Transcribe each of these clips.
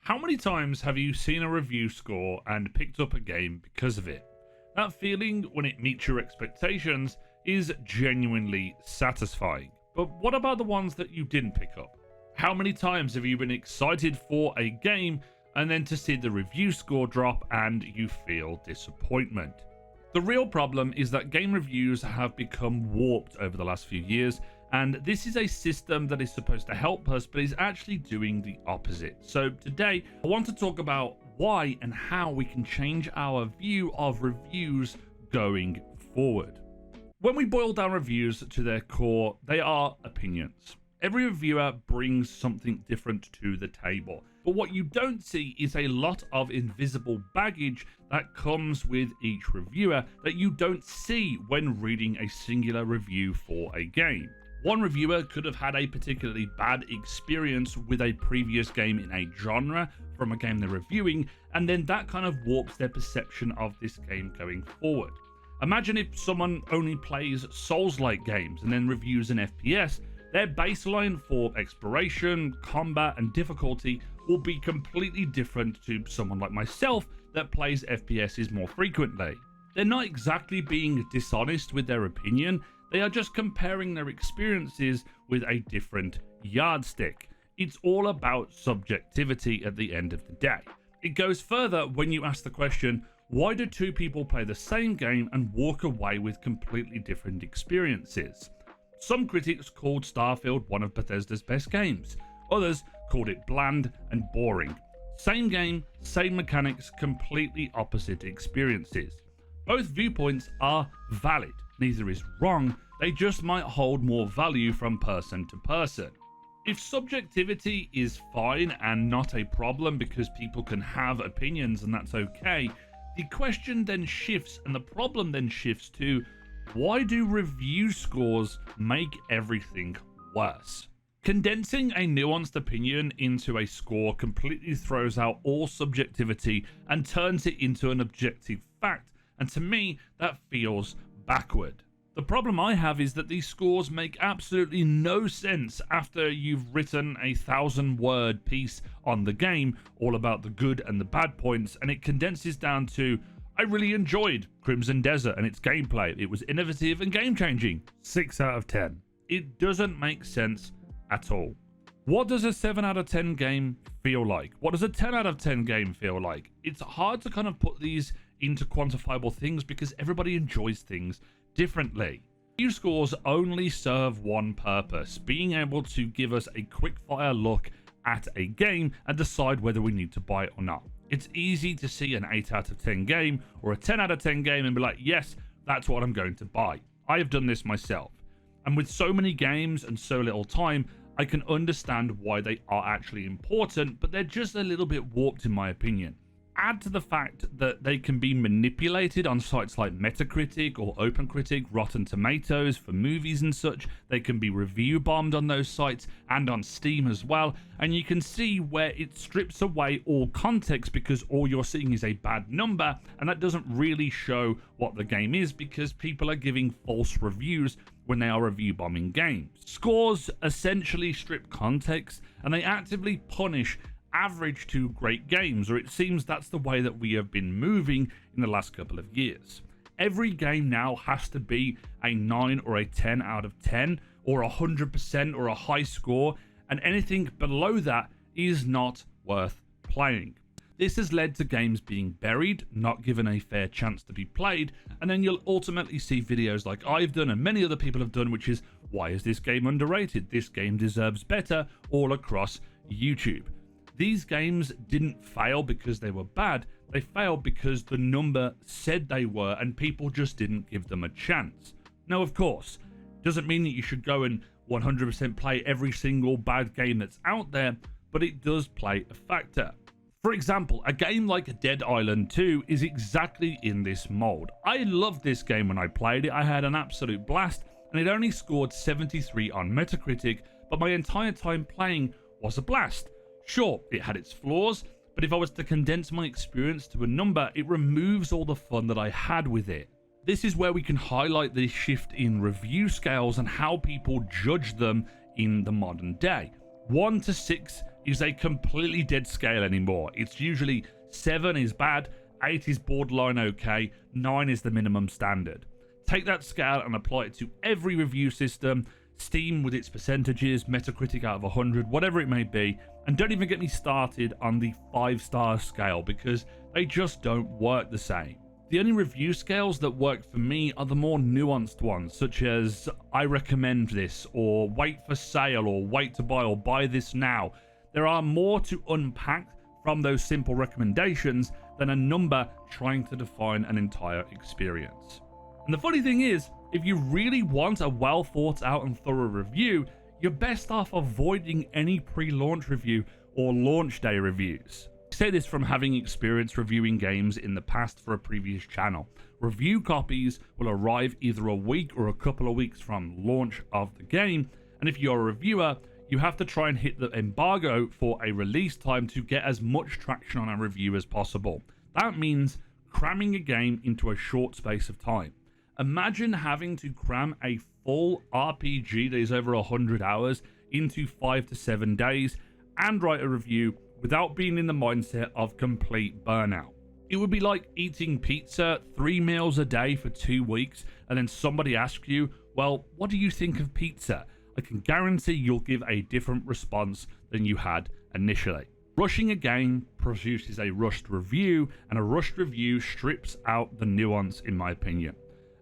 How many times have you seen a review score and picked up a game because of it? That feeling when it meets your expectations is genuinely satisfying. But what about the ones that you didn't pick up? How many times have you been excited for a game and then to see the review score drop and you feel disappointment? The real problem is that game reviews have become warped over the last few years, and this is a system that is supposed to help us but is actually doing the opposite. So today I want to talk about why and how we can change our view of reviews going forward. When we boil down reviews to their core, they are opinions. Every reviewer brings something different to the table, but what you don't see is a lot of invisible baggage that comes with each reviewer that you don't see when reading a singular review for a game. One reviewer could have had a particularly bad experience with a previous game in a genre from a game they're reviewing, and then that kind of warps their perception of this game going forward. Imagine if someone only plays Souls-like games and then reviews an FPS. Their baseline for exploration, combat, and difficulty will be completely different to someone like myself that plays FPSs more frequently. They're not exactly being dishonest with their opinion, they are just comparing their experiences with a different yardstick. It's all about subjectivity at the end of the day. It goes further when you ask the question, why do two people play the same game and walk away with completely different experiences? Some critics called Starfield one of Bethesda's best games. Others called it bland and boring. Same game, same mechanics, completely opposite experiences. Both viewpoints are valid. Neither is wrong. They just might hold more value from person to person. If subjectivity is fine and not a problem because people can have opinions and that's okay, the question then shifts and the problem then shifts to, why do review scores make everything worse? Condensing a nuanced opinion into a score completely throws out all subjectivity and turns it into an objective fact, and to me, that feels backward. The problem I have is that these scores make absolutely no sense after you've written a 1,000-word piece on the game, all about the good and the bad points, and it condenses down to, I really enjoyed Crimson Desert and its gameplay. It was innovative and game-changing. 6 out of 10. It doesn't make sense at all. What does a 7 out of 10 game feel like? What does a 10 out of 10 game feel like? It's hard to kind of put these into quantifiable things because everybody enjoys things differently. Review scores only serve one purpose, being able to give us a quick-fire look at a game and decide whether we need to buy it or not. It's easy to see an 8 out of 10 game or a 10 out of 10 game and be like, yes, that's what I'm going to buy. I have done this myself. And with so many games and so little time, I can understand why they are actually important, but they're just a little bit warped in my opinion. Add to the fact that they can be manipulated on sites like Metacritic or OpenCritic, Rotten Tomatoes for movies and such. They can be review bombed on those sites and on Steam as well. And you can see where it strips away all context because all you're seeing is a bad number, and that doesn't really show what the game is because people are giving false reviews when they are review bombing games. Scores essentially strip context and they actively punish average to great games, or it seems that's the way that we have been moving in the last couple of years. Every game now has to be a 9 or a 10 out of 10 or 100% or a high score, and anything below that is not worth playing. This has led to games being buried, not given a fair chance to be played, and then you'll ultimately see videos like I've done and many other people have done, which is, why is this game underrated? This game deserves better, all across YouTube. These games didn't fail because they were bad, they failed because the number said they were and people just didn't give them a chance. Now, of course, doesn't mean that you should go and 100% play every single bad game that's out there, but it does play a factor. For example, a game like Dead Island 2 is exactly in this mold. I loved this game when I played it, I had an absolute blast, and it only scored 73 on Metacritic, but my entire time playing was a blast. Sure, it had its flaws, but if I was to condense my experience to a number, it removes all the fun that I had with it. This is where we can highlight the shift in review scales and how people judge them in the modern day. 1 to 6 is a completely dead scale anymore. It's usually 7 is bad, 8 is borderline okay, 9 is the minimum standard. Take that scale and apply it to every review system, Steam with its percentages, Metacritic out of 100, whatever it may be, and don't even get me started on the 5-star scale because they just don't work the same. The only review scales that work for me are the more nuanced ones, such as I recommend this, or wait for sale, or wait to buy, or buy this now. There are more to unpack from those simple recommendations than a number trying to define an entire experience. And the funny thing is, if you really want a well thought out and thorough review, you're best off avoiding any pre-launch review or launch day reviews. I say this from having experience reviewing games in the past for a previous channel. Review copies will arrive either a week or a couple of weeks from launch of the game, and if you're a reviewer, you have to try and hit the embargo for a release time to get as much traction on a review as possible. That means cramming a game into a short space of time. Imagine having to cram a full RPG that is over 100 hours into 5 to 7 days and write a review without being in the mindset of complete burnout. It would be like eating pizza 3 meals a day for 2 weeks and then somebody asks you, well, what do you think of pizza? I can guarantee you'll give a different response than you had initially. Rushing a game produces a rushed review, and a rushed review strips out the nuance, in my opinion.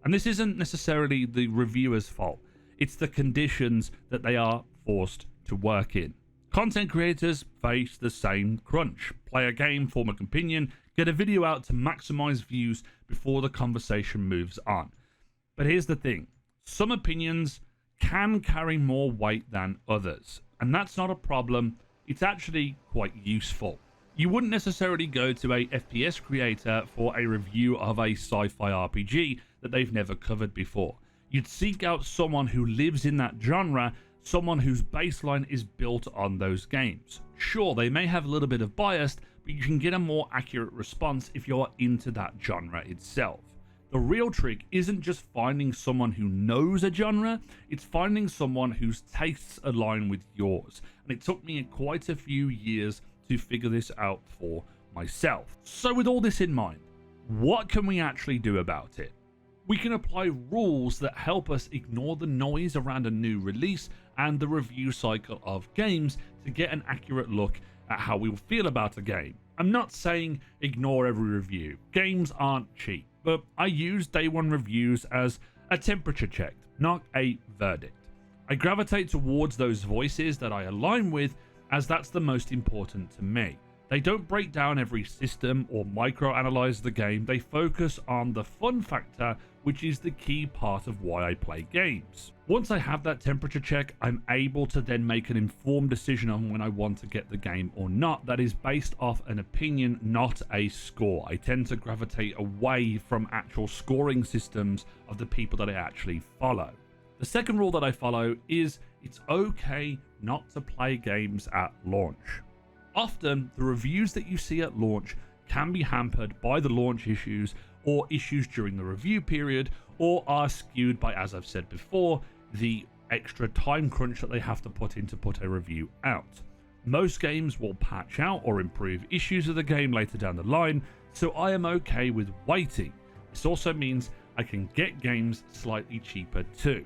And this isn't necessarily the reviewer's fault. It's the conditions that they are forced to work in. Content creators face the same crunch. Play a game, form an opinion, get a video out to maximize views before the conversation moves on. But here's the thing. Some opinions can carry more weight than others. And that's not a problem. It's actually quite useful. You wouldn't necessarily go to a FPS creator for a review of a sci-fi RPG that they've never covered before. You'd seek out someone who lives in that genre, someone whose baseline is built on those games. Sure, they may have a little bit of bias, but you can get a more accurate response if you're into that genre itself. The real trick isn't just finding someone who knows a genre, it's finding someone whose tastes align with yours. And it took me quite a few years to figure this out for myself. So with all this in mind, what can we actually do about it? We can apply rules that help us ignore the noise around a new release and the review cycle of games to get an accurate look at how we will feel about a game. I'm not saying ignore every review. Games aren't cheap, but I use day one reviews as a temperature check, not a verdict. I gravitate towards those voices that I align with, as that's the most important to me. They don't break down every system or micro-analyze the game, they focus on the fun factor, which is the key part of why I play games. Once I have that temperature check, I'm able to then make an informed decision on when I want to get the game or not that is based off an opinion, not a score. I tend to gravitate away from actual scoring systems of the people that I actually follow. The second rule that I follow is it's okay not to play games at launch. Often, the reviews that you see at launch can be hampered by the launch issues or issues during the review period, or are skewed by, as I've said before, the extra time crunch that they have to put in to put a review out. Most games will patch out or improve issues of the game later down the line, so I am okay with waiting. This also means I can get games slightly cheaper too.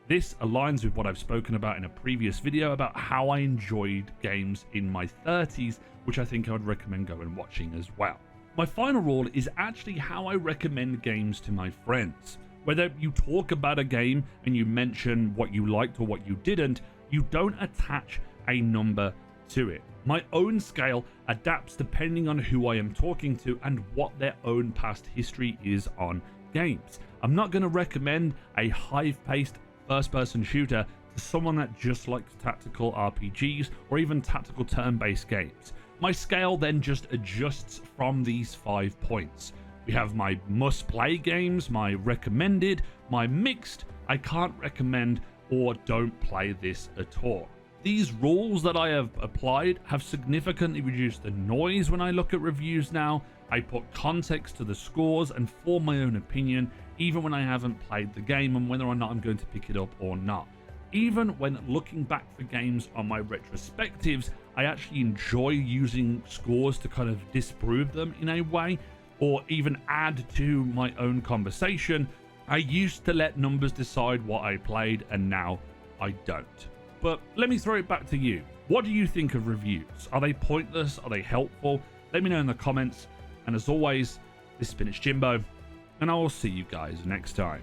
This aligns with what I've spoken about in a previous video about how I enjoyed games in my 30s, which I think I would recommend going and watching as well. My final rule is actually how I recommend games to my friends. Whether you talk about a game and you mention what you liked or what you didn't, you don't attach a number to it. My own scale adapts depending on who I am talking to and what their own past history is on games. I'm not going to recommend a high-paced first-person shooter to someone that just likes tactical RPGs or even tactical turn-based games. My scale then just adjusts from these 5 points. We have my must-play games, my recommended, my mixed, I can't recommend, or don't play this at all. These rules that I have applied have significantly reduced the noise when I look at reviews now. I put context to the scores and form my own opinion even when I haven't played the game and whether or not I'm going to pick it up or not. even when looking back for games on my retrospectives, I actually enjoy using scores to kind of disprove them in a way, or even add to my own conversation. I used to let numbers decide what I played, and now I don't. But let me throw it back to you. What do you think of reviews? Are they pointless? Are they helpful? Let me know in the comments. And as always, this has been Jimbo, and I will see you guys next time.